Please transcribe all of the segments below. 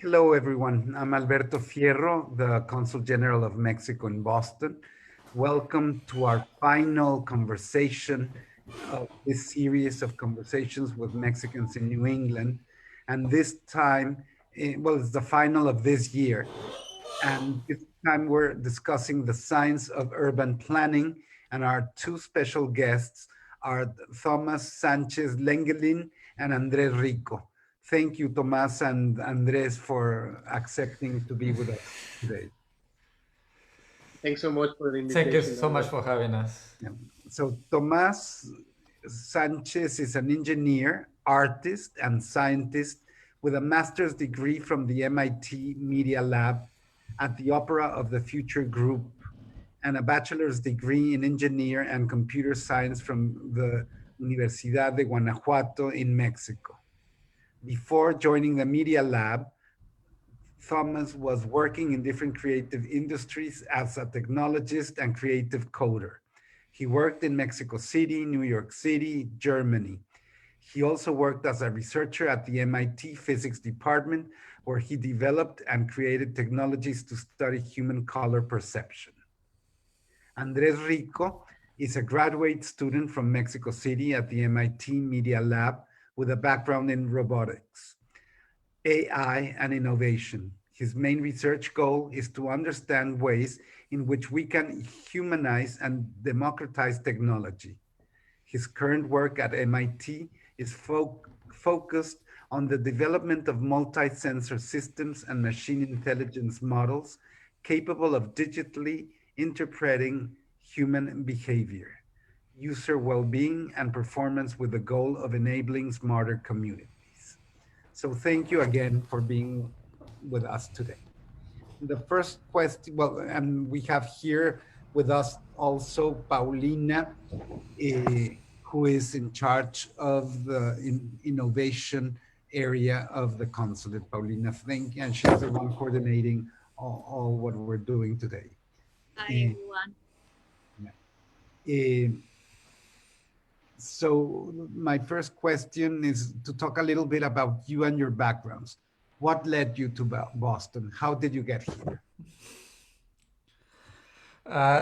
Hello, everyone. I'm Alberto Fierro, the Consul General of Mexico in Boston. Welcome to our final conversation of this series of conversations with Mexicans in New England. And this time, well, it's the final of this year. And this time we're discussing the science of urban planning. And our two special guests are Thomas Sánchez Lengeling and Andrés Rico. Thank you, Thomas and Andrés, for accepting to be with us today. Thanks so much for the invitation. Thank you so much for having us. Yeah. So Thomas Sanchez is an engineer, artist, and scientist with a master's degree from the MIT Media Lab at the Opera of the Future Group and a bachelor's degree in engineer and computer science from the Universidad de Guanajuato in Mexico. Before joining the Media Lab, Thomas was working in different creative industries as a technologist and creative coder. He worked in Mexico City, New York City, Germany. He also worked as a researcher at the MIT Physics Department, where he developed and created technologies to study human color perception. Andrés Rico is a graduate student from Mexico City at the MIT Media Lab with a background in robotics, AI, and innovation. His main research goal is to understand ways in which we can humanize and democratize technology. His current work at MIT is focused on the development of multi-sensor systems and machine intelligence models capable of digitally interpreting human behavior, user well-being, and performance with the goal of enabling smarter communities. So thank you again for being with us today. The first question, well, and we have here with us also Paulina, who is in charge of the innovation area of the consulate. Paulina, thank you, and she's the one coordinating all what we're doing today. Hi, everyone. So my first question is to talk a little bit about you and your backgrounds. What led you to Boston? How did you get here?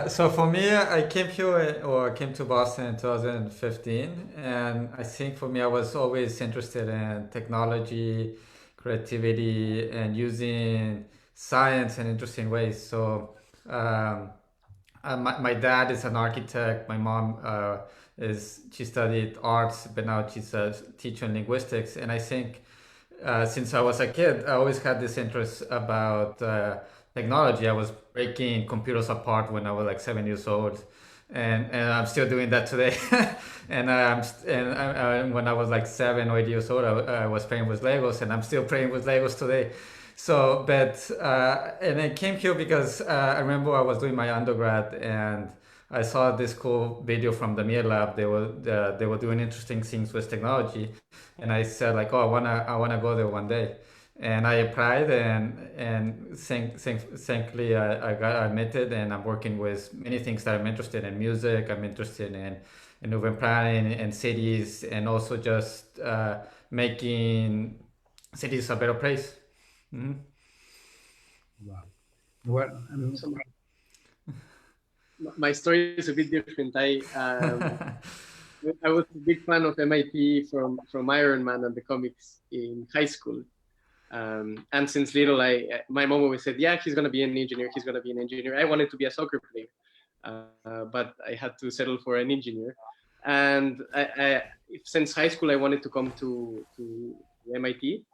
So for me, I came here or came to Boston in 2015, and I think for me, I was always interested in technology, creativity, and science in interesting ways. So my dad is an architect. My mom she studied arts, but now she's a teacher in linguistics. And I think since I was a kid, I always had this interest about technology. I was breaking computers apart when I was like 7 years old, and I'm still doing that today. and when I was like 7 or 8 years old, I was playing with Legos, and I'm still playing with Legos today. So, and I came here because I remember I was doing my undergrad and I saw this cool video from the Media Lab. They were doing interesting things with technology, and I said like, oh, I wanna go there one day. And I applied, and thankfully I got admitted, and I'm working with many things that I'm interested in: music. I'm interested in urban planning and cities, and also just making cities a better place. Mm-hmm. Wow. What? My story is a bit different. I was a big fan of MIT from Iron Man and the comics in high school. And since little, my mom always said, yeah, he's going to be an engineer. He's going to be an engineer. I wanted to be a soccer player, but I had to settle for an engineer. And since high school, I wanted to come to MIT.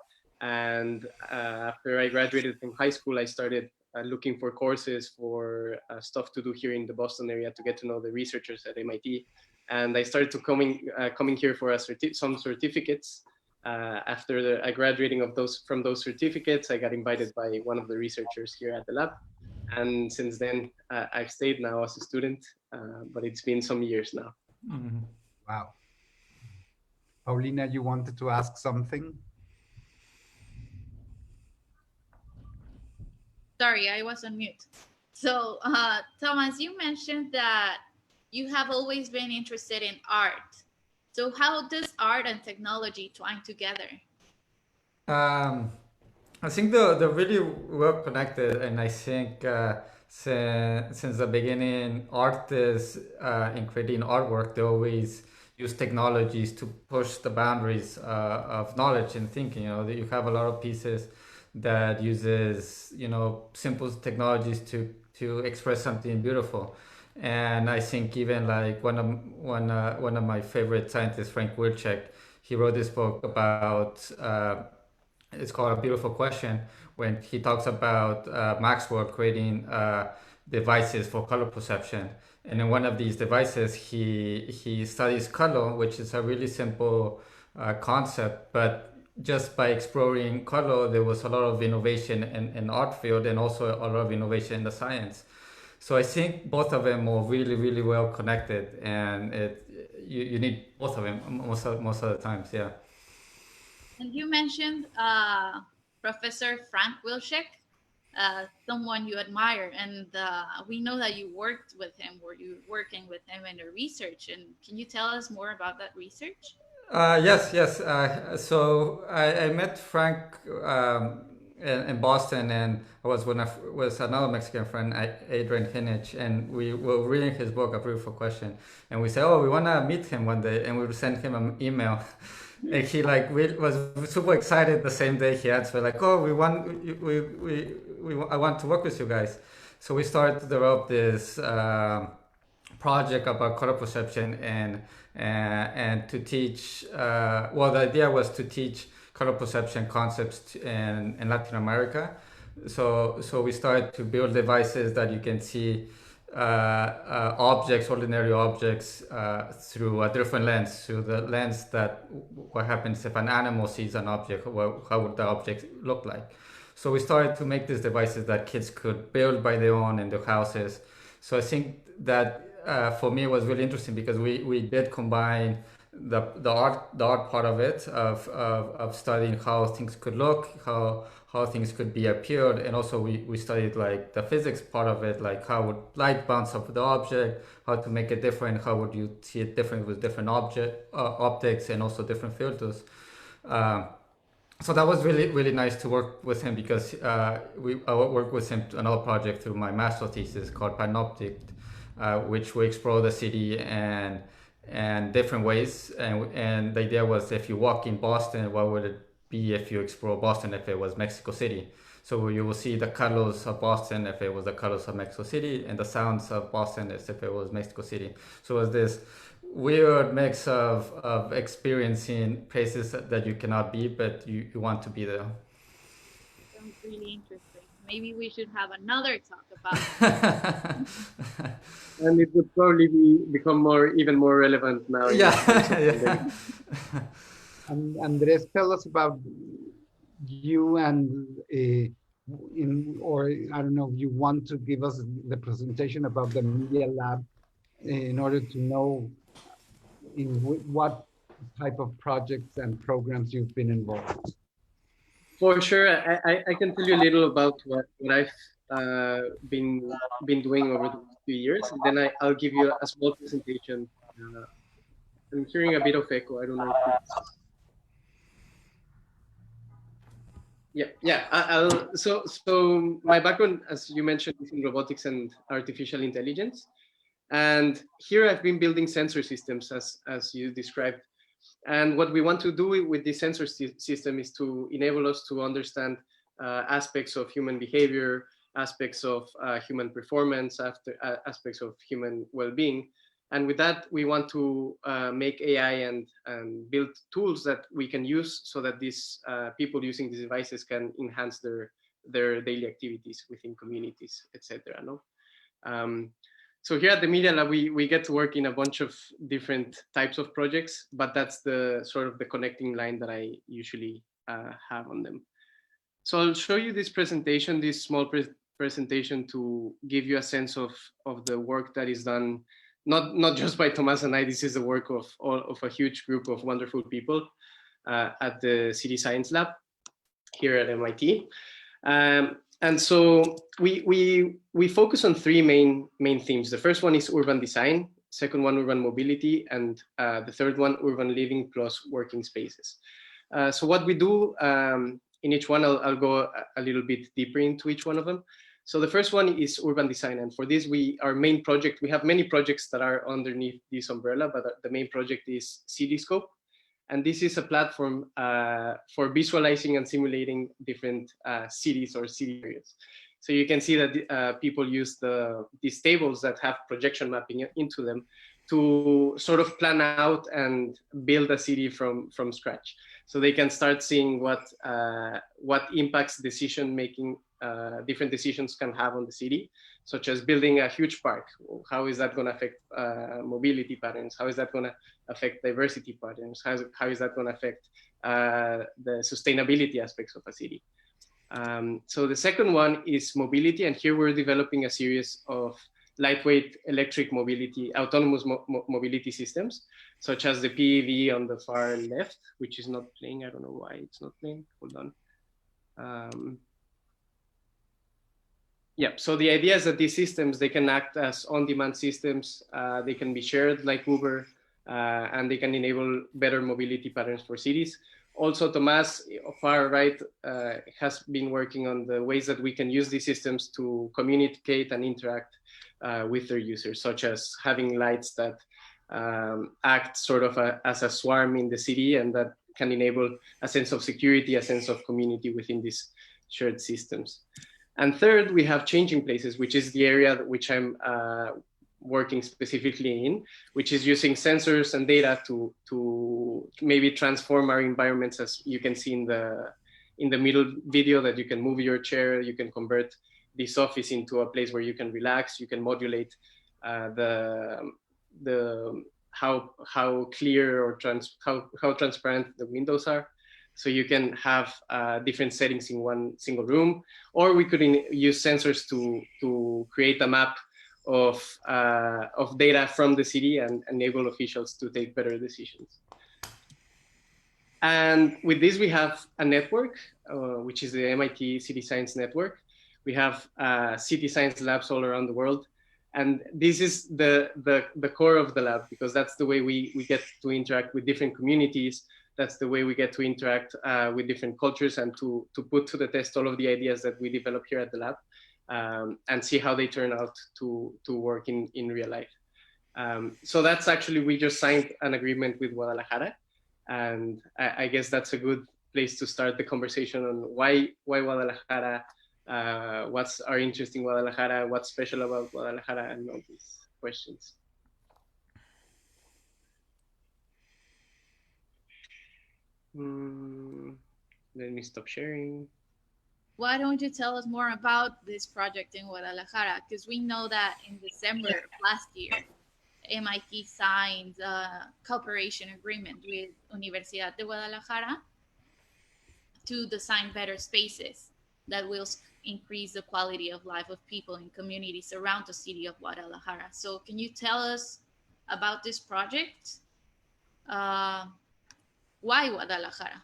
And after I graduated from high school, I started looking for courses for stuff to do here in the Boston area to get to know the researchers at MIT. And I started to coming here for some certificates. After graduating from those certificates, I got invited by one of the researchers here at the lab. And since then, I've stayed now as a student, but it's been some years now. Mm-hmm. Wow. Paulina, you wanted to ask something? Sorry, I was on mute. So, Thomas, you mentioned that you have always been interested in art. So how does art and technology twine together? I think they're really well connected, and I think since the beginning, artists in creating artwork, they always use technologies to push the boundaries of knowledge and thinking. You know, that you have a lot of pieces that uses, you know, simple technologies to express something beautiful. And I think even like one of my favorite scientists, Frank Wilczek, he wrote this book about. It's called A Beautiful Question, when he talks about Maxwell creating devices for color perception. And in one of these devices, he studies color, which is a really simple concept, but just by exploring color, there was a lot of innovation in art field and also a lot of innovation in the science. So I think both of them are really, really well connected, and you need both of them most of the times, yeah. And you mentioned Professor Frank Wilczek, someone you admire, and we know that you worked with him, or you working with him in the research. And can you tell us more about that research? Yes. So I met Frank in Boston, and I was with another Mexican friend, Adrian Hinich, and we were reading his book, A Beautiful Question, and we said, oh, we want to meet him one day, and we sent him an email. And he was super excited the same day he answered, like, oh, I want to work with you guys. So we started to develop this project about color perception and to teach. Well, the idea was to teach color perception concepts in Latin America. So we started to build devices that you can see ordinary objects, through a different lens, through the lens that what happens if an animal sees an object, how would the object look like. So we started to make these devices that kids could build by their own in their houses. So I think that for me was really interesting, because we did combine the art part of it, of studying how things could look, how things could be appeared, and also we studied like the physics part of it, like how would light bounce off the object, how to make it different, how would you see it different with different optics, and also different filters. So that was really, really nice to work with him, because I worked with him on another project through my master's thesis called Panoptic, which we explore the city and different ways. And the idea was, if you walk in Boston, what would it be if you explore Boston if it was Mexico City? So you will see the colors of Boston if it was the colors of Mexico City, and the sounds of Boston as if it was Mexico City. So it was this weird mix of experiencing places that you cannot be, but you want to be there. Sounds really interesting. Maybe we should have another talk about it. And it would probably become even more relevant now. Yeah. And Andres, tell us about you, and or I don't know, if you want to give us the presentation about the Media Lab in order to know in what type of projects and programs you've been involved. For sure, I can tell you a little about what I've been doing over the few years, and then I'll give you a small presentation. I'm hearing a bit of echo. I don't know if it's... Yeah. So my background, as you mentioned, is in robotics and artificial intelligence, and here I've been building sensor systems, as you described. And what we want to do with this sensor system is to enable us to understand aspects of human behavior, aspects of human performance, aspects of human well-being. And with that, we want to make AI and build tools that we can use so that these people using these devices can enhance their daily activities within communities, etc. No? So here at the Media Lab, we get to work in a bunch of different types of projects, but that's the sort of the connecting line that I usually have on them. So I'll show you this presentation, this small presentation, to give you a sense of the work that is done, not just by Thomas and I. This is the work of a huge group of wonderful people at the City Science Lab here at MIT. And so we focus on three main themes. The first one is urban design, second one, urban mobility, and the third one, urban living plus working spaces. So what we do in each one, I'll go a little bit deeper into each one of them. So the first one is urban design. And for this, our main project, we have many projects that are underneath this umbrella, but the main project is Cityscope. And this is a platform for visualizing and simulating different cities or city areas. So you can see that people use these tables that have projection mapping into them to sort of plan out and build a city from scratch. So they can start seeing what impacts decision making different decisions can have on the city, such as building a huge park. How is that going to affect mobility patterns? How is that going to affect diversity patterns? How is that going to affect the sustainability aspects of a city? So the second one is mobility, and here we're developing a series of lightweight electric mobility, autonomous mobility systems, such as the PEV on the far left, which is not playing. I don't know why it's not playing. Hold on. Yeah, so the idea is that these systems, they can act as on-demand systems. They can be shared like Uber, and they can enable better mobility patterns for cities. Also, Thomas, far right, has been working on the ways that we can use these systems to communicate and interact with their users, such as having lights that act sort of as a swarm in the city, and that can enable a sense of security, a sense of community within these shared systems. And third, we have changing places, which is the area which I'm working specifically in, which is using sensors and data to maybe transform our environments, as you can see in the middle video, that you can move your chair, you can convert this office into a place where you can relax, you can modulate how clear or how transparent the windows are. So you can have different settings in one single room, or we could use sensors to create a map of data from the city and enable officials to take better decisions. And with this, we have a network, which is the MIT City Science Network. We have city science labs all around the world. And this is the core of the lab, because that's the way we get to interact with different communities. That's the way we get to interact with different cultures and to put to the test all of the ideas that we develop here at the lab, and see how they turn out to work in real life. So that's actually, we just signed an agreement with Guadalajara. And I guess that's a good place to start the conversation on why Guadalajara, what's our interest in Guadalajara, what's special about Guadalajara, and all these questions. Let me stop sharing. Why don't you tell us more about this project in Guadalajara? Because we know that in December of last year, MIT signed a cooperation agreement with Universidad de Guadalajara to design better spaces that will increase the quality of life of people in communities around the city of Guadalajara. So can you tell us about this project? Why Guadalajara?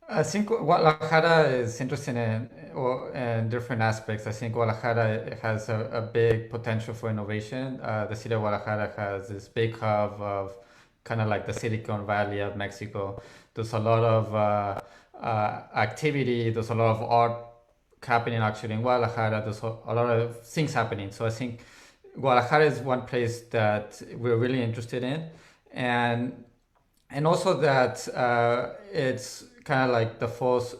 I think Guadalajara is interesting in different aspects. I think Guadalajara has a big potential for innovation. The city of Guadalajara has this big hub of kind of like the Silicon Valley of Mexico. There's a lot of activity. There's a lot of art happening actually in Guadalajara. There's a lot of things happening. So I think Guadalajara is one place that we're really interested in, and also that it's kind of like the fourth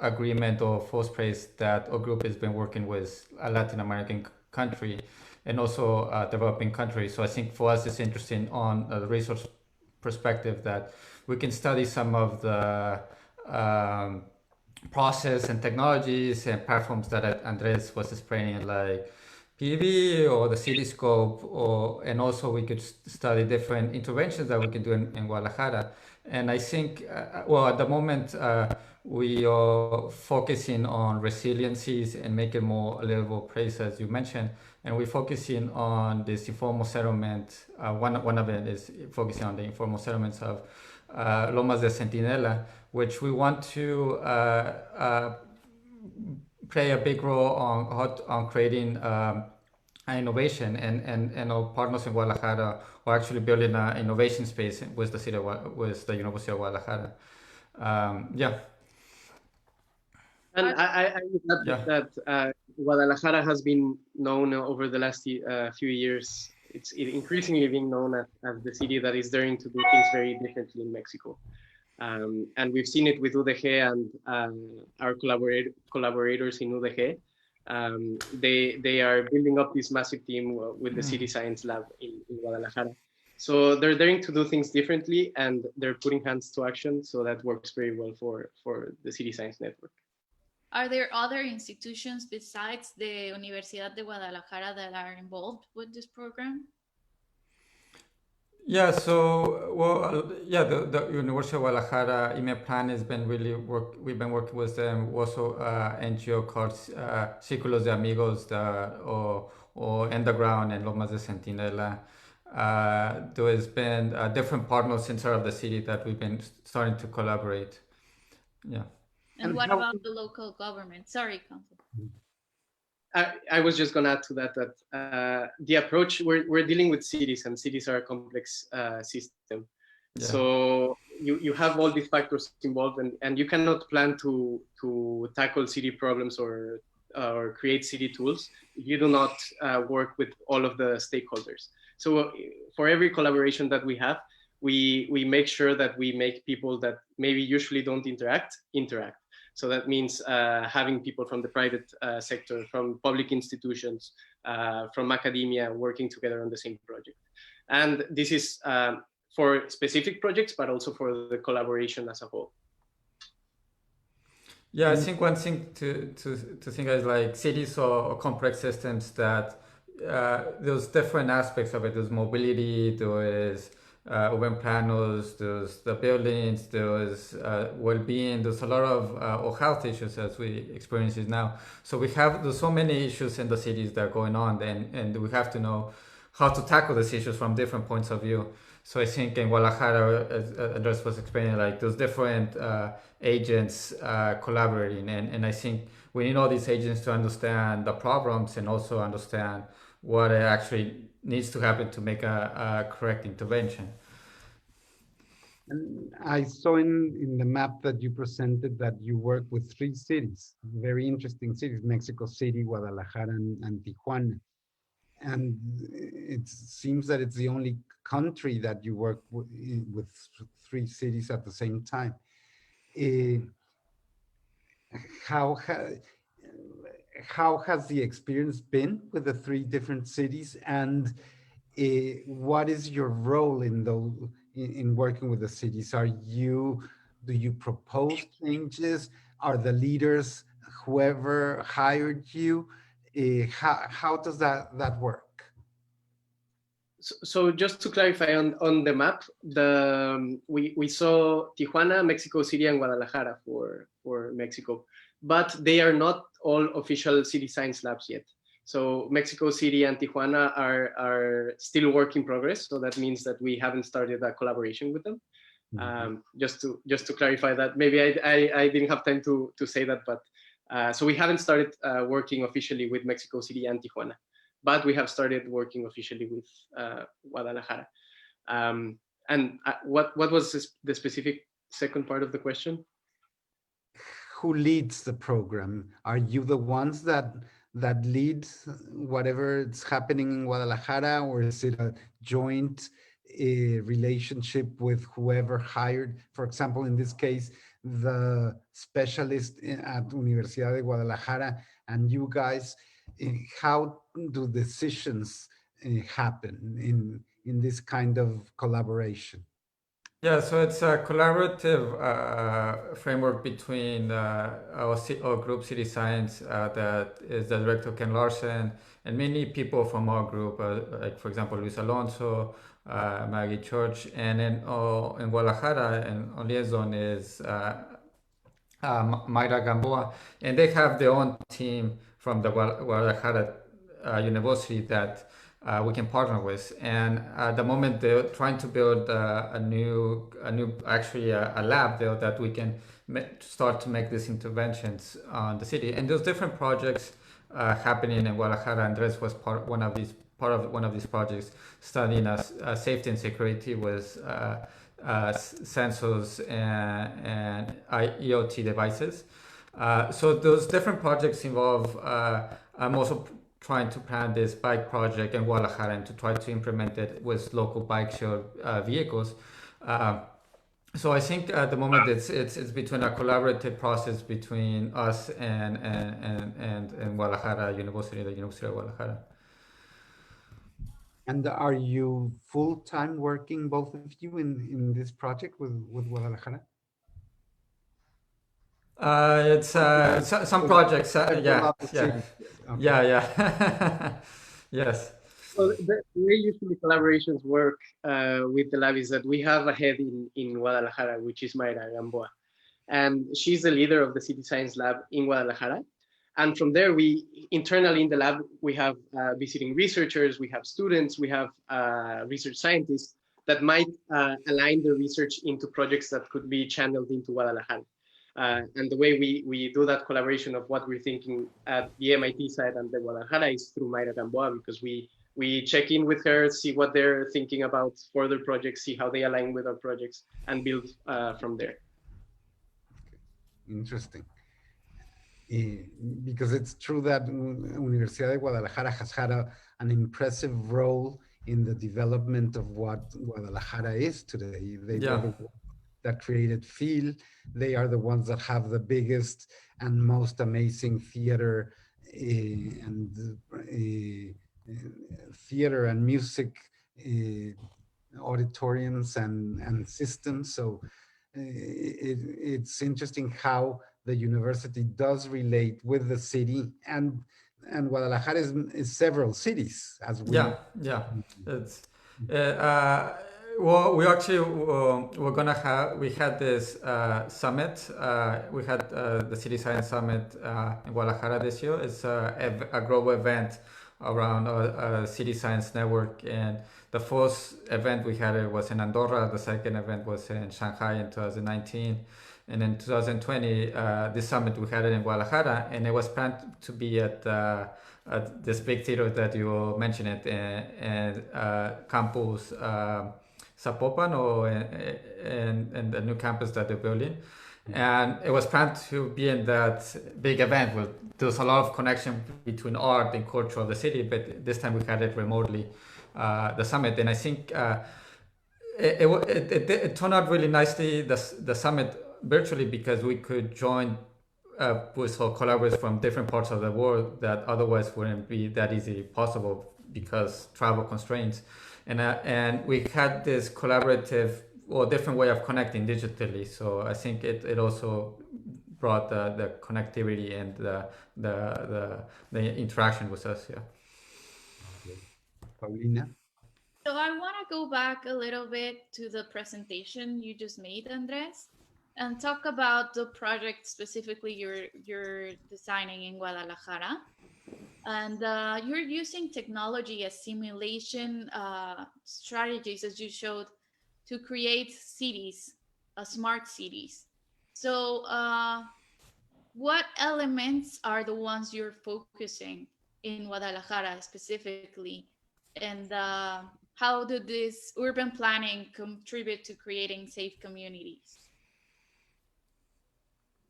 agreement or fourth place that our group has been working with a Latin American country and also a developing country. So I think for us it's interesting on the resource perspective that we can study some of the process and technologies and platforms that Andrés was explaining, like PV or the Cityscope, and also we could study different interventions that we can do in Guadalajara. And I think, well, at the moment, we are focusing on resiliencies and make it more livable place, as you mentioned. And we're focusing on this informal settlement. One of it is focusing on the informal settlements of Lomas de Centinela, which we want to play a big role on creating innovation, and our partners in Guadalajara are actually building an innovation space with the University of Guadalajara. Yeah. And I would add that Guadalajara has been known over the last few years. It's increasingly being known as the city that is daring to do things very differently in Mexico. And we've seen it with UDG and our collaborators in UDG. They are building up this massive team with the City Science Lab in Guadalajara. So they're daring to do things differently, and they're putting hands to action. So that works very well for the City Science Network. Are there other institutions besides the Universidad de Guadalajara that are involved with this program? Yeah, so, well, yeah, the University of Guadalajara email plan has been really we've been working with them. Also, NGO called Círculos de Amigos or Underground and Lomas de Centinela. There has been different partners inside of the city that we've been starting to collaborate. Yeah. And what about the local government? Sorry, Council. I was just going to add to that the approach, we're dealing with cities, and cities are a complex system. Yeah. So you have all these factors involved, and you cannot plan to tackle city problems or create city tools if you do not work with all of the stakeholders. So for every collaboration that we have, we make sure that we make people that maybe usually don't interact. So that means having people from the private sector, from public institutions, from academia working together on the same project. And this is for specific projects, but also for the collaboration as a whole. Yeah, I think one thing to think is like cities are complex systems that there's different aspects of it. There's mobility, there's urban planners, there's the buildings, there's well-being, there's a lot of health issues as we experience it now. So there's so many issues in the cities that are going on, and we have to know how to tackle these issues from different points of view. So I think in Guadalajara, as Andrés was explaining, like there's different agents collaborating, and I think we need all these agents to understand the problems and also understand what actually needs to happen to make a correct intervention. And I saw in the map that you presented that you work with 3 cities, very interesting cities, Mexico City, Guadalajara, and Tijuana. And it seems that it's the only country that you work with 3 cities at the same time. How has the experience been with the 3 different cities, and what is your role in working with the cities? Do you propose changes? Are the leaders whoever hired you? How does that work? So just to clarify on the map, we saw Tijuana, Mexico City, and Guadalajara for Mexico, but they are not all official city science labs yet. So Mexico City and Tijuana are still work in progress. So that means that we haven't started a collaboration with them. Mm-hmm. Just to clarify that, maybe I didn't have time to say that, but so we haven't started working officially with Mexico City and Tijuana, but we have started working officially with Guadalajara. And what was the specific second part of the question? Who leads the program? Are you the ones that lead whatever is happening in Guadalajara, or is it a joint relationship with whoever hired? For example, in this case, the specialist at Universidad de Guadalajara and you guys, how do decisions happen in this kind of collaboration? Yeah, so it's a collaborative framework between our group, City Science, that is the director, Ken Larson, and many people from our group, like, for example, Luis Alonso, Maggie Church, and then in Guadalajara, and on liaison is Mayra Gamboa, and they have their own team from the Guadalajara University that we can partner with. And at the moment they're trying to build a new lab there that we can start to make these interventions on the city. And there's different projects happening in Guadalajara. Andrés was part of one of these projects, studying safety and security with sensors and IoT devices. So those different projects involve, I'm also trying to plan this bike project in Guadalajara and to try to implement it with local bike share vehicles. So I think at the moment it's between a collaborative process between us and Guadalajara University, the University of Guadalajara. And are you full-time working, both of you, in this project with Guadalajara? It's some projects, yeah. Okay. Yeah. Yes. So the way usually collaborations work with the lab is that we have a head in Guadalajara, which is Mayra Gamboa. And she's the leader of the City Science Lab in Guadalajara. And from there, we internally in the lab, we have visiting researchers, we have students, we have research scientists that might align their research into projects that could be channeled into Guadalajara. And the way we do that collaboration of what we're thinking at the MIT side and the Guadalajara is through Mayra Gamboa, because we check in with her, see what they're thinking about for their projects, see how they align with our projects, and build from there. Interesting. Because it's true that Universidad de Guadalajara has had an impressive role in the development of what Guadalajara is today. They were the ones that created FEEL. They are the ones that have the biggest and most amazing theater and music auditoriums and systems. So it's interesting how the university does relate with the city, and Guadalajara is several cities, as we It's well, we actually we had this summit. We had the City Science Summit in Guadalajara this year. It's a global event around a city science network, and the first event we had was in Andorra. The second event was in Shanghai in 2019. And in 2020, this summit, we had it in Guadalajara, and it was planned to be at this big theater that you mentioned, and campus Zapopan, and the new campus that they're building. And it was planned to be in that big event. There was a lot of connection between art and culture of the city, but this time we had it remotely, the summit. And I think it turned out really nicely, the summit, virtually, because we could join with collaborators from different parts of the world that otherwise wouldn't be that easily possible because travel constraints. And we had this collaborative or different way of connecting digitally. So I think it also brought the connectivity and the interaction with us. Yeah. Paulina? So I want to go back a little bit to the presentation you just made, Andres, and talk about the project specifically you're designing in Guadalajara. And you're using technology as simulation strategies, as you showed, to create cities, smart cities. So what elements are the ones you're focusing in Guadalajara specifically? And how did this urban planning contribute to creating safe communities?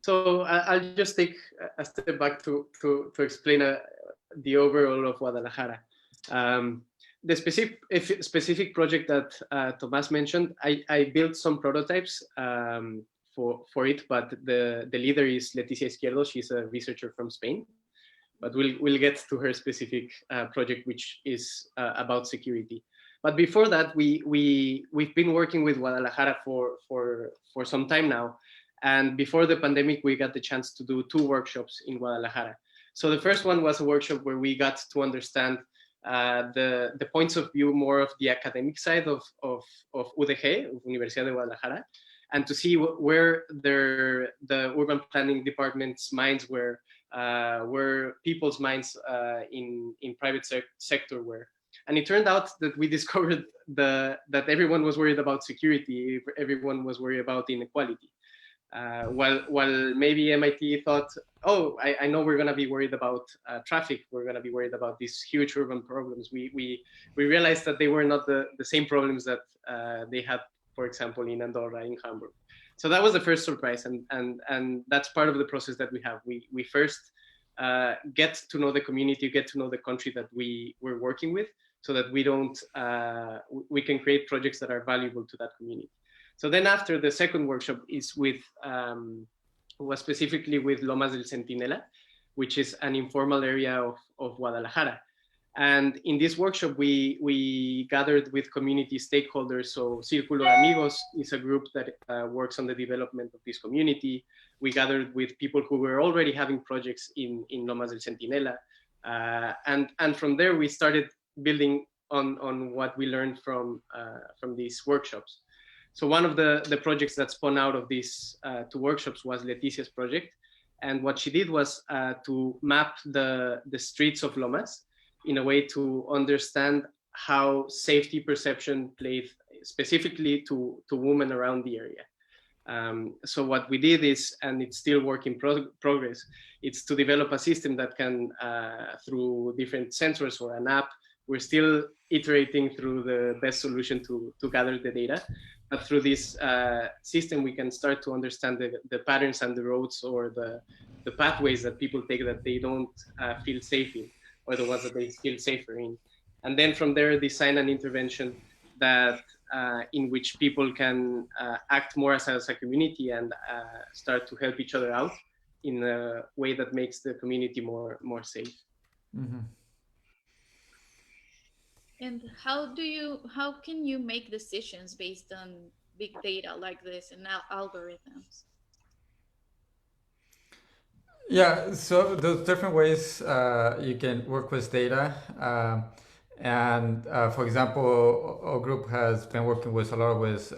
So I'll just take a step back to explain the overall of Guadalajara. The specific project that Thomas mentioned, I built some prototypes for it, but the leader is Leticia Izquierdo. She's a researcher from Spain, but we'll get to her specific project, which is about security. But before that, we've been working with Guadalajara for some time now. And before the pandemic, we got the chance to do 2 workshops in Guadalajara. So the first one was a workshop where we got to understand the points of view more of the academic side of UDG, of Universidad de Guadalajara, and to see where the urban planning department's minds were, where people's minds in private sector were. And it turned out that we discovered that everyone was worried about security, everyone was worried about inequality. While maybe MIT thought, oh, I know we're going to be worried about traffic, we're going to be worried about these huge urban problems. We realized that they were not the same problems that they had for example, in Andorra, in Hamburg. So that was the first surprise, and that's part of the process that we have. We first get to know the community, get to know the country that we're working with, so that we can create projects that are valuable to that community. So then after, the second workshop is was specifically with Lomas del Centinela, which is an informal area of Guadalajara. And in this workshop, we gathered with community stakeholders. So Círculo de Amigos is a group that works on the development of this community. We gathered with people who were already having projects in Lomas del Centinela. And from there, we started building on what we learned from these workshops. So one of the projects that spun out of these two workshops was Leticia's project. And what she did was to map the streets of Lomas in a way to understand how safety perception played specifically to women around the area. So what we did is, and it's still work in progress, it's to develop a system that can, through different sensors or an app, we're still iterating through the best solution to gather the data. But through this system, we can start to understand the patterns and the roads or the pathways that people take that they don't feel safe in, or the ones that they feel safer in. And then from there, design an intervention that in which people can act more as a community and start to help each other out in a way that makes the community more safe. Mm-hmm. And how can you make decisions based on big data like this and algorithms? Yeah, so there's different ways you can work with data. For example, our group has been working with a lot with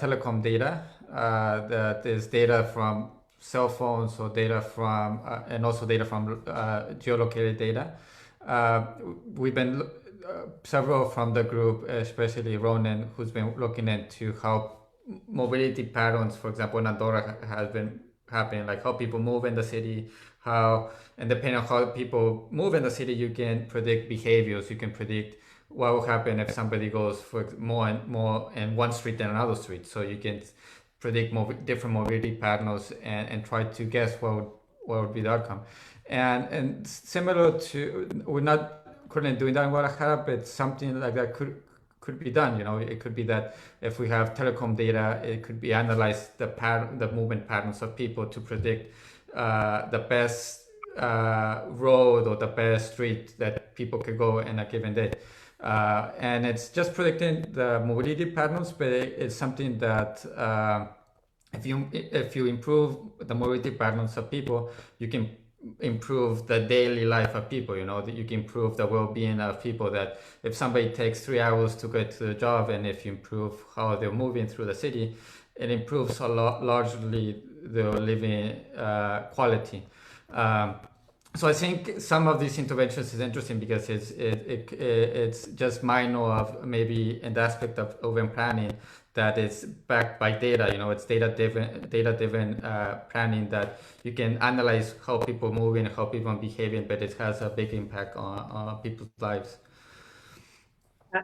telecom data. That is data from cell phones, or data from, and also data from geolocated data. We've been several from the group, especially Ronan, who's been looking into how mobility patterns, for example, in Andorra has been happening, like how people move in the city, and depending on how people move in the city, you can predict behaviors. You can predict what will happen if somebody goes for more and more in one street than another street. So you can predict different mobility patterns and try to guess what would be the outcome. And similar to, we're not currently doing that in Guadalajara, but something like that could be done. It could be that if we have telecom data, it could be analyzed the movement patterns of people to predict the best road or the best street that people could go in a given day. And it's just predicting the mobility patterns, but it's something that if you improve the mobility patterns of people, you can improve the daily life of people. That you can improve the well-being of people. That if somebody takes 3 hours to get to the job, and if you improve how they're moving through the city, it improves a lot, largely their living quality. So I think some of these interventions is interesting because it's just minor of maybe an aspect of urban planning that is backed by data. It's data-driven planning that you can analyze how people moving, how people are behaving, but it has a big impact on people's lives.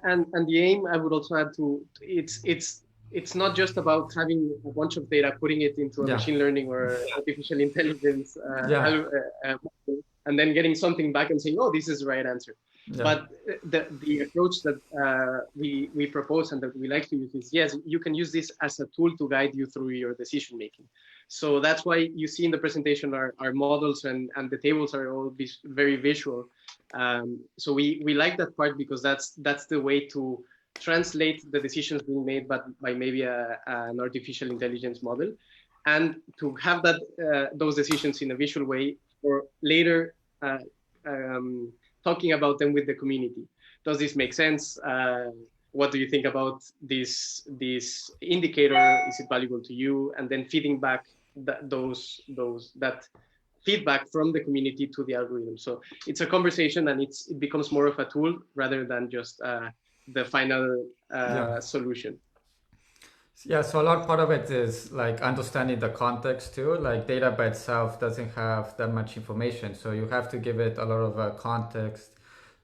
And the aim, I would also add to, it's not just about having a bunch of data, putting it into a machine learning or artificial intelligence, and then getting something back and saying, oh, this is the right answer. Yeah. But the approach that we propose and that we like to use is, yes, you can use this as a tool to guide you through your decision making. So that's why you see in the presentation our models and the tables are all very visual. So we like that part because that's the way to translate the decisions being made by maybe an artificial intelligence model, and to have those decisions in a visual way for later talking about them with the community. Does this make sense? What do you think about this indicator? Is it valuable to you? And then feeding back that feedback from the community to the algorithm. So it's a conversation, and it becomes more of a tool rather than just the final solution. Yeah, so a lot part of it is like understanding the context too. Like data by itself doesn't have that much information, so you have to give it a lot of context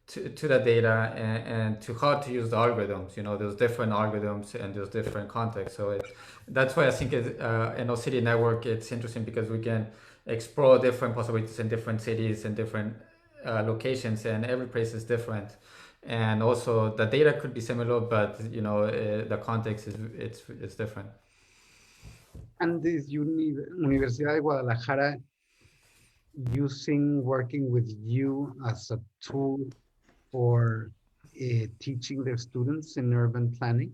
to the data and to how to use the algorithms. You know, there's different algorithms and there's different contexts. So that's why I think in our city network, it's interesting because we can explore different possibilities in different cities and different locations, and every place is different. And also the data could be similar, but you know, the context it's different. And this Universidad de Guadalajara working with you as a tool for teaching their students in urban planning?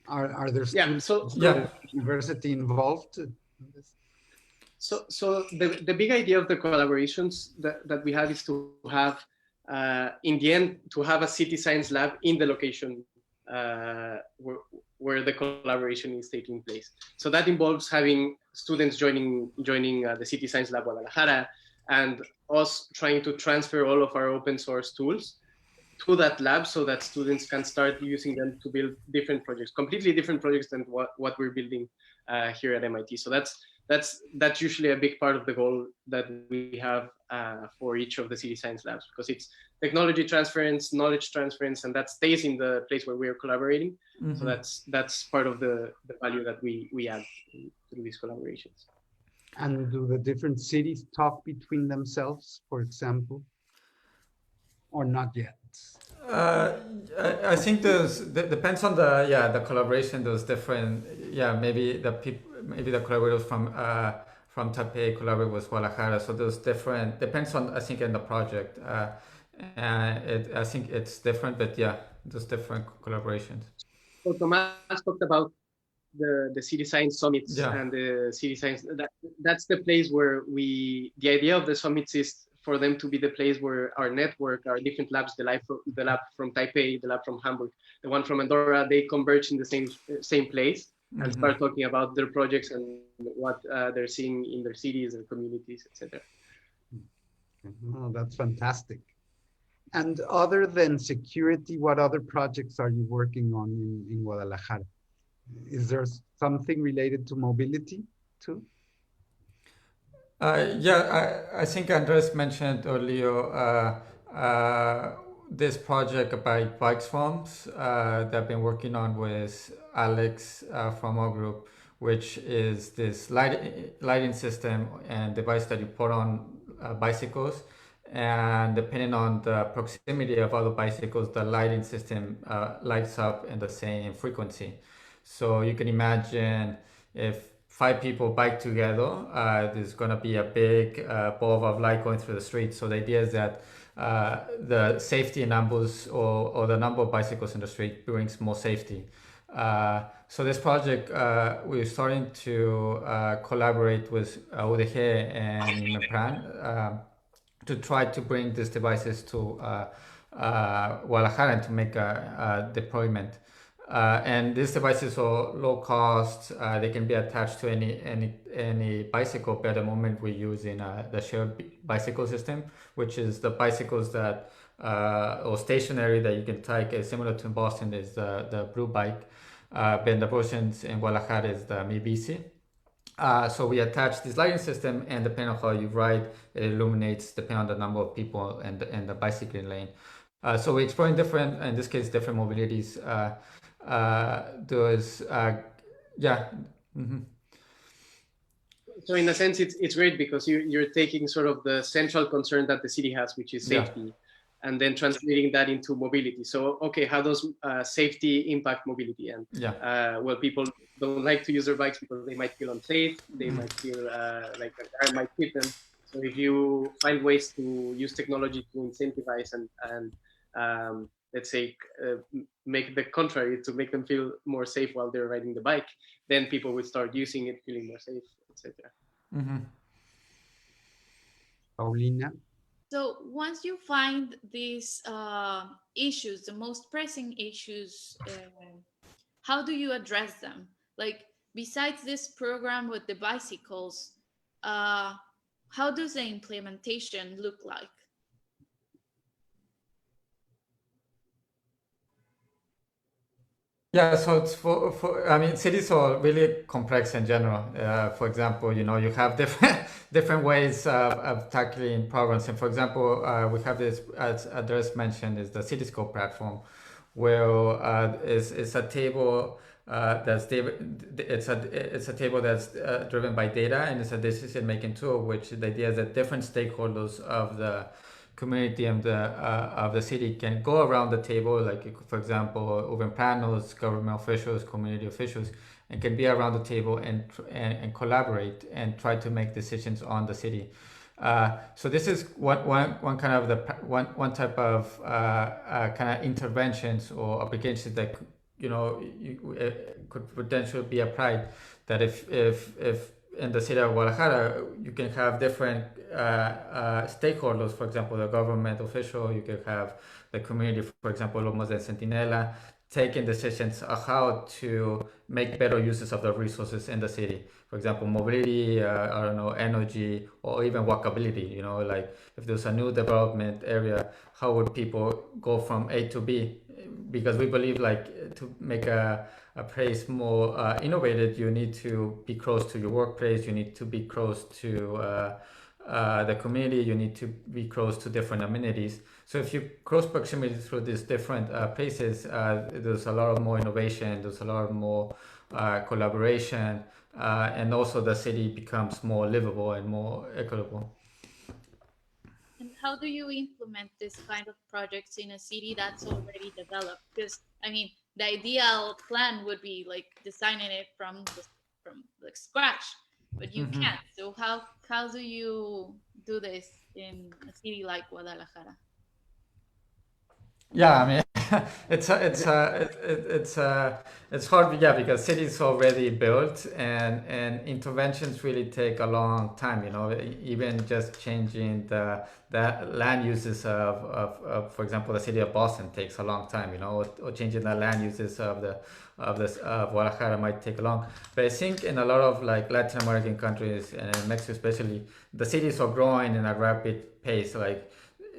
Are there students university involved in this? So the big idea of the collaborations that we have is to have, in the end, to have a city science lab in the location where the collaboration is taking place. So that involves having students joining the City Science Lab Guadalajara, and us trying to transfer all of our open source tools to that lab so that students can start using them to build different projects, completely different projects than what we're building here at MIT. So that's usually a big part of the goal that we have for each of the city science labs, because it's technology transference, knowledge transference, and that stays in the place where we are collaborating. Mm-hmm. So that's part of the value that we add through these collaborations. And do the different cities talk between themselves, for example, or not yet? I think depends on the collaboration. There's different maybe the collaborators from Taipei collaborate with Guadalajara. So there's different, depends on, I think, in the project. I think it's different, but yeah, there's different collaborations. So Thomas talked about the city science summits and the city science. That's the place where the idea of the summits is for them to be the place where our network, our different labs, the lab from Taipei, the lab from Hamburg, the one from Andorra, they converge in the same place and start talking about their projects and what they're seeing in their cities and communities, etc. Oh, that's fantastic. And other than security, what other projects are you working on in Guadalajara? Is there something related to mobility too? I think Andrés mentioned earlier this project about bike swarms that I've been working on with Alex from our group, which is this lighting system and device that you put on bicycles, and depending on the proximity of other bicycles, the lighting system lights up in the same frequency. So you can imagine if 5 people bike together, there's going to be a big bulb of light going through the street. So the idea is that the safety numbers or the number of bicycles in the street brings more safety. So this project, we're starting to collaborate with OTRAS and Imepran to try to bring these devices to Guadalajara and to make a deployment. And these devices are low cost. They can be attached to any bicycle, but at the moment we're using the shared bicycle system, which is the bicycles that or stationary that you can take. Similar to in Boston is the Blue Bike, but the versions in Guadalajara is the Mi Bici. So we attach this lighting system, and depending on how you ride, it illuminates depending on the number of people and the bicycling lane. So we're exploring different, in this case, different mobilities. So in a sense, it's great because you're taking sort of the central concern that the city has, which is safety, and then translating that into mobility. So, okay, how does safety impact mobility? And well, people don't like to use their bikes because they might feel unsafe. They might feel like a car might hit them. So if you find ways to use technology to incentivize and let's say, make the contrary, to make them feel more safe while they're riding the bike, then people will start using it, feeling more safe, etc. Paulina? So once you find these issues, the most pressing issues, how do you address them? Like, besides this program with the bicycles, how does the implementation look like? Yeah, so it's I mean, cities are really complex in general. For example, you know, you have different different ways of tackling problems. And for example, we have this, as Andres mentioned, is the Cityscope platform, where it's a table it's a table that's driven by data, and it's a decision-making tool. Which the idea is that different stakeholders of the community of the city can go around the table, like for example, urban planners, government officials, community officials, and can be around the table and collaborate and try to make decisions on the city. So this is one kind of one type of kind of interventions or applications that could potentially be applied. That if in the city of Guadalajara, you can have different stakeholders, for example, the government official, you can have the community, for example, Lomos del Centinela, taking decisions on how to make better uses of the resources in the city. For example, mobility, I don't know, energy, or even walkability, you know, like if there's a new development area, how would people go from A to B? Because we believe like to make a place more innovative, you need to be close to your workplace, you need to be close to the community, you need to be close to different amenities. So if you cross proximity through these different places, there's a lot of more innovation, there's a lot more collaboration, and also the city becomes more livable and more equitable. And how do you implement this kind of projects in a city that's already developed? Because I mean, the ideal plan would be like designing it from like scratch, but you can't. So how do you do this in a city like Guadalajara? Yeah, I mean, it's hard, yeah, because cities already built, and interventions really take a long time. You know, even just changing the land uses of for example, the city of Boston takes a long time. You know, or changing the land uses of Guadalajara might take long. But I think in a lot of like Latin American countries and in Mexico especially, the cities are growing in a rapid pace. Like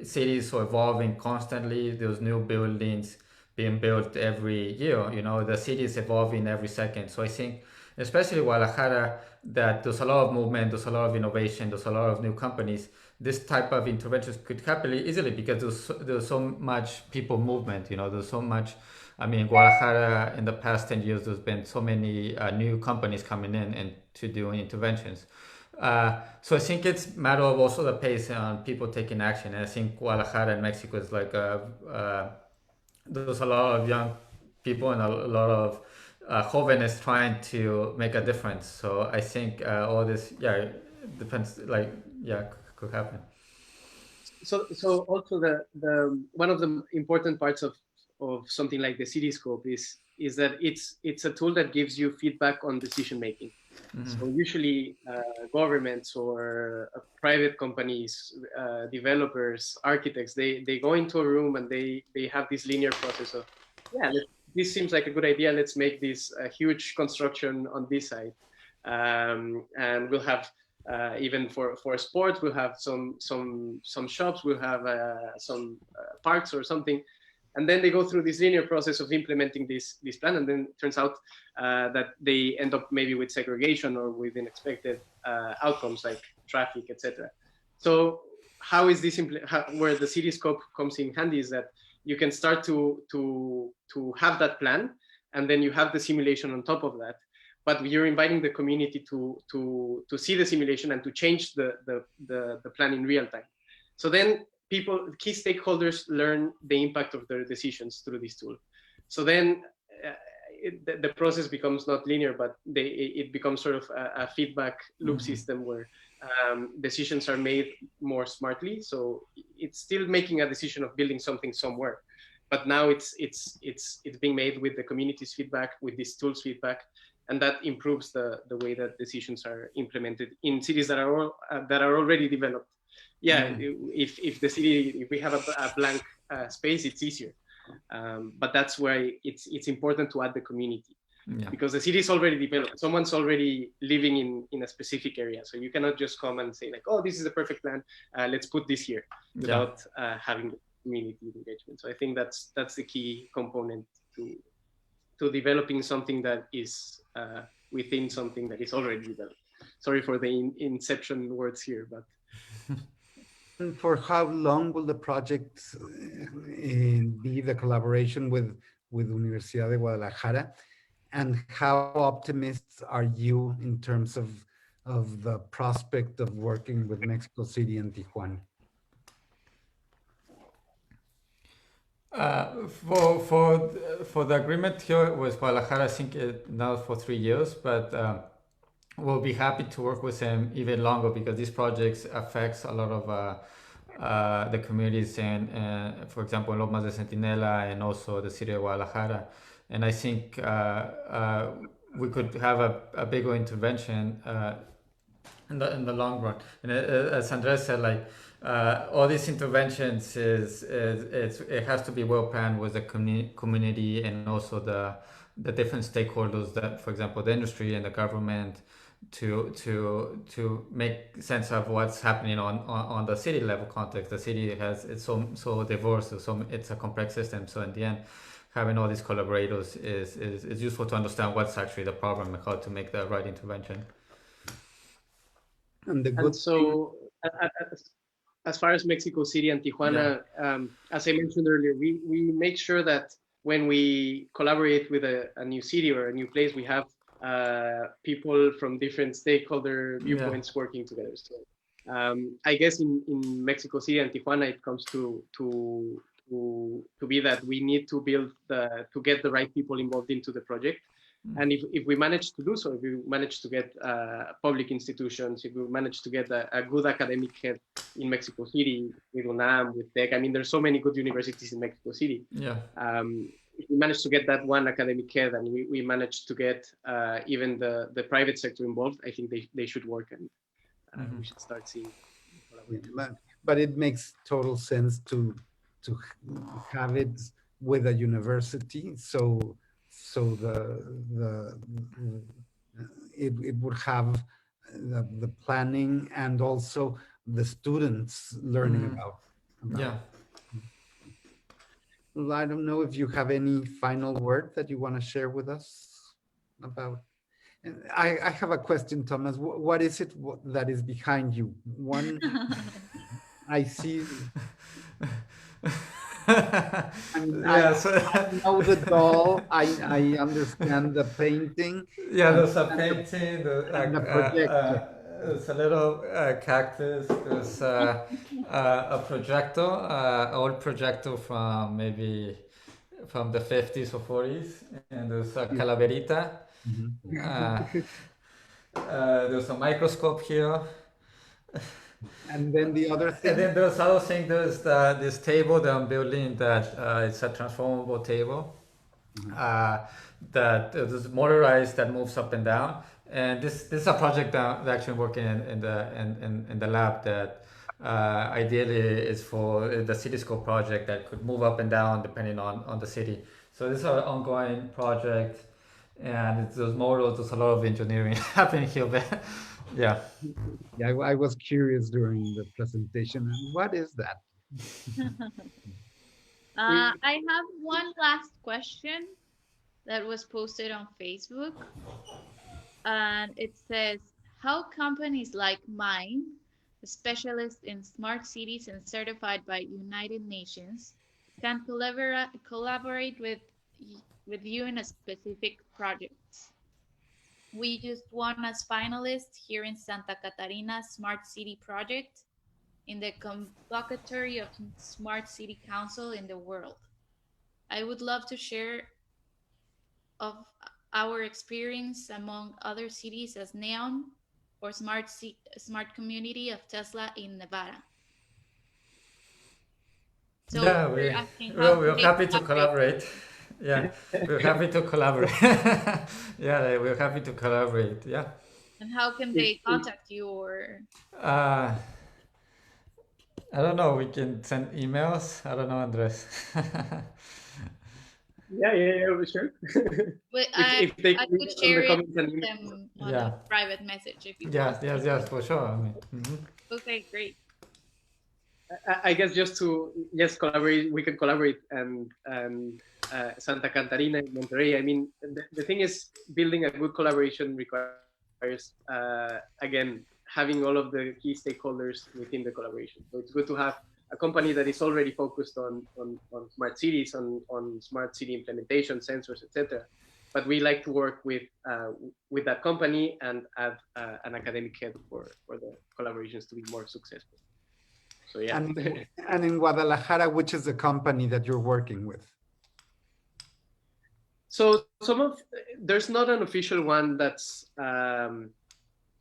cities are evolving constantly. There's new buildings being built every year. You know, the city is evolving every second. So I think, especially Guadalajara, that there's a lot of movement, there's a lot of innovation, there's a lot of new companies. This type of interventions could happen easily because there's so much people movement. You know, there's so much. I mean, Guadalajara in the past 10 years, there's been so many new companies coming in and to do interventions. So I think it's a matter of also the pace on people taking action. And I think Guadalajara in Mexico is like there's a lot of young people and a lot of jóvenes trying to make a difference. So I think all this, yeah, depends. Like, yeah, could happen. So also the one of the important parts of something like the Cityscope is that it's a tool that gives you feedback on decision making. So usually governments or private companies, developers, architects, they go into a room and they have this linear process of, yeah, this seems like a good idea. Let's make this a huge construction on this side. And we'll have even for sports, we'll have some shops, we'll have some parks or something. And then they go through this linear process of implementing this plan, and then it turns out that they end up maybe with segregation or with unexpected outcomes like traffic, etc. So how is this where the Cityscope comes in handy is that you can start to have that plan, and then you have the simulation on top of that. But you're inviting the community to see the simulation and to change the plan in real time. So then key stakeholders learn the impact of their decisions through this tool. So then the process becomes not linear, but it becomes sort of a feedback loop system where decisions are made more smartly. So it's still making a decision of building something somewhere, but now it's being made with the community's feedback, with this tool's feedback, and that improves the way that decisions are implemented in cities that are already developed. Yeah, if we have a blank space, it's easier. But that's why it's important to add the community, because the city is already developed. Someone's already living in a specific area, so you cannot just come and say like, oh, this is the perfect plan. Let's put this here, without having the community engagement. So I think that's the key component to to developing something that is within something that is already developed. Sorry for the inception words here, but. And for how long will the project be, the collaboration with Universidad de Guadalajara? And how optimists are you in terms of the prospect of working with Mexico City and Tijuana? For the agreement here with Guadalajara, I think now for 3 years, but we'll be happy to work with them even longer because these projects affects a lot of the communities and for example, Lomas de Centinela and also the city of Guadalajara. And I think we could have a bigger intervention in the long run. And as Andres said, like all these interventions it has to be well planned with the community and also the different stakeholders that, for example, the industry and the government, to make sense of what's happening on the city level context. The city it's so diverse, so it's a complex system. So in the end, having all these collaborators is useful to understand what's actually the problem and how to make the right intervention. And so, as far as Mexico City and Tijuana, as I mentioned earlier, we make sure that when we collaborate with a new city or a new place, we have people from different stakeholder viewpoints working together. So I guess in Mexico City and Tijuana, it comes to be that we need to build to get the right people involved into the project. And if we manage to do so, if we manage to get public institutions, if we manage to get a good academic head in Mexico City, with UNAM, with DECA, I mean, there's so many good universities in Mexico City. If we manage to get that one academic head and we manage to get even the private sector involved, I think they should work and we should start seeing. But it makes total sense to have it with a university, so it would have the planning and also the students learning about. Well, I don't know if you have any final word that you want to share with us about. And I have a question, Thomas. What is it that is behind you? One, I see. I know the doll. I understand the painting. Yeah, there's a painting. The projector. There's a little cactus. There's a projector, old projector from maybe from the 50s or 40s, and there's a calaverita. There's a microscope here. And then the other thing. And then there's other thing. There's this table that I'm building that it's a transformable table that is motorized, that moves up and down. And this is a project that I'm actually working in the lab that ideally is for the Cityscope project that could move up and down depending on the city. So this is an ongoing project, and it's those models. There's a lot of engineering happening here, but yeah. I was curious during the presentation. What is that? I have one last question that was posted on Facebook. And it says, how companies like mine, a specialist in smart cities and certified by United Nations, can collaborate with you in a specific projects. We just won as finalists here in Santa Catarina Smart City Project in the convocatory of Smart City Council in the world. I would love to share of our experience among other cities as Neon or Smart Community of Tesla in Nevada. So yeah, we're happy to collaborate. Yeah, we're happy to collaborate. Yeah, we're happy to collaborate. Yeah. And how can they contact you or? I don't know. We can send emails. I don't know, Andres. Yeah, sure. But I could share it with them on a private message if you want. Yes, for sure. I mean, Okay, great. I guess just to collaborate, we can collaborate and Santa Catarina in Monterrey. I mean, the thing is, building a good collaboration requires, again, having all of the key stakeholders within the collaboration. So it's good to have a company that is already focused on smart cities, on smart city implementation, sensors, etc. But we like to work with that company and add an academic head for the collaborations to be more successful. So yeah. And in Guadalajara, which is the company that you're working with? So there's not an official one that's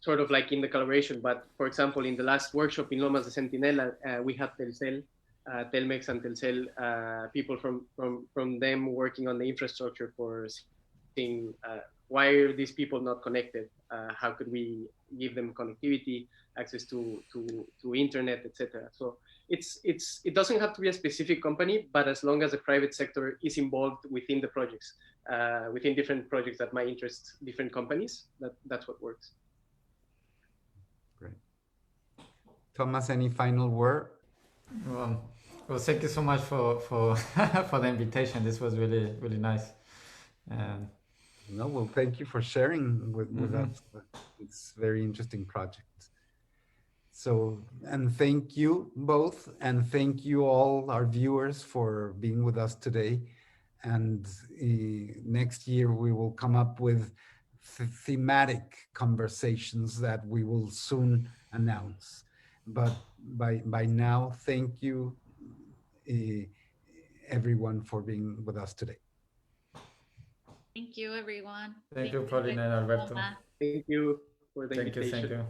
sort of like in the collaboration, but for example, in the last workshop in Lomas de Centinela, we had Telcel, Telmex and Telcel, people from them working on the infrastructure for seeing why are these people not connected? How could we give them connectivity, access to internet, etc. So it doesn't have to be a specific company, but as long as the private sector is involved within the projects, within different projects that might interest different companies, that's what works. Great. Thomas, any final word? Well, thank you so much for for the invitation. This was really, really nice. No, well, thank you for sharing with us. It's a very interesting project. So, and thank you both, and thank you all our viewers for being with us today. And next year we will come up with thematic conversations that we will soon announce. But by now, thank you everyone for being with us today. Thank you, everyone. Thank you, Paulina and Alberto. Thank you for the invitation. Thank you.